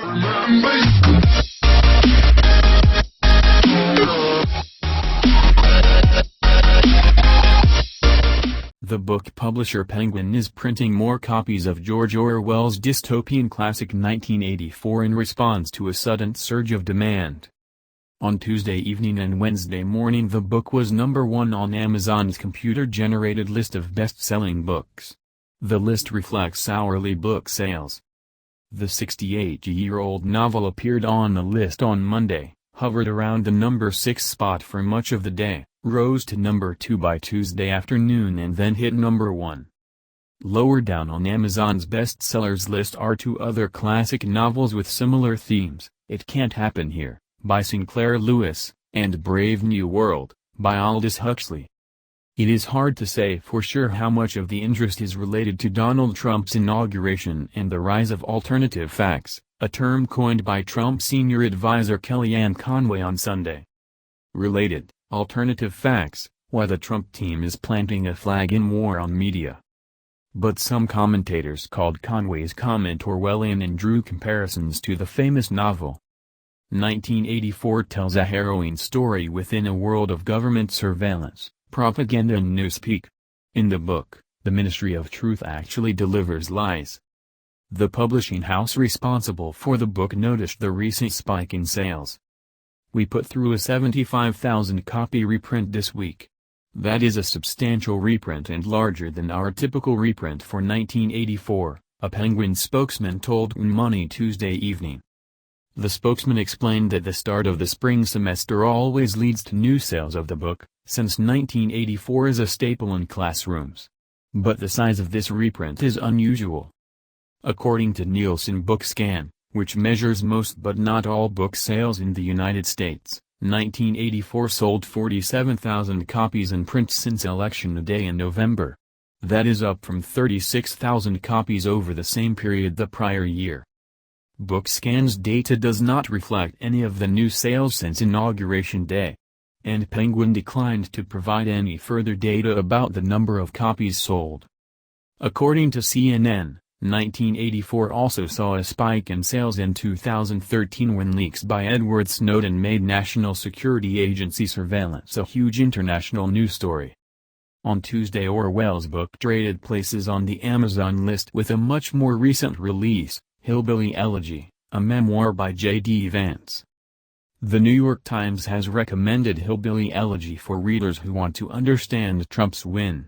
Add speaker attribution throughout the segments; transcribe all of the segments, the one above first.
Speaker 1: The book publisher Penguin is printing more copies of George Orwell's dystopian classic 1984 in response to a sudden surge of demand. On Tuesday evening and Wednesday morning the book was #1 on Amazon's computer-generated list of best-selling books. The list reflects hourly book sales. The 68-year-old novel appeared on the list on Monday, hovered around the #6 spot for much of the day, rose to #2 by Tuesday afternoon and then hit #1. Lower down on Amazon's bestsellers list are two other classic novels with similar themes, It Can't Happen Here, by Sinclair Lewis, and Brave New World, by Aldous Huxley. It is hard to say for sure how much of the interest is related to Donald Trump's inauguration and the rise of alternative facts, a term coined by Trump senior advisor Kellyanne Conway on Sunday. Related, alternative facts, why the Trump team is planting a flag in war on media. But some commentators called Conway's comment Orwellian and drew comparisons to the famous novel. 1984 tells a harrowing story within a world of government surveillance, propaganda and newspeak. In the book, the Ministry of Truth actually delivers lies. The publishing house responsible for the book noticed the recent spike in sales. We put through a 75,000 copy reprint this week. That is a substantial reprint and larger than our typical reprint for 1984, a Penguin spokesman told Money Tuesday evening. The spokesman explained that the start of the spring semester always leads to new sales of the book, since 1984 is a staple in classrooms. But the size of this reprint is unusual. According to Nielsen BookScan, which measures most but not all book sales in the United States, 1984 sold 47,000 copies in print since Election Day in November. That is up from 36,000 copies over the same period the prior year. BookScan's data does not reflect any of the new sales since Inauguration Day. And Penguin declined to provide any further data about the number of copies sold. According to CNN, 1984 also saw a spike in sales in 2013 when leaks by Edward Snowden made National Security Agency surveillance a huge international news story. On Tuesday Orwell's book traded places on the Amazon list with a much more recent release, Hillbilly Elegy, a memoir by J.D. Vance. The New York Times has recommended Hillbilly Elegy for readers who want to understand Trump's win.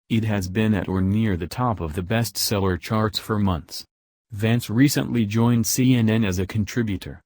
Speaker 1: It has been at or near the top of the bestseller charts for months. Vance recently joined CNN as a contributor.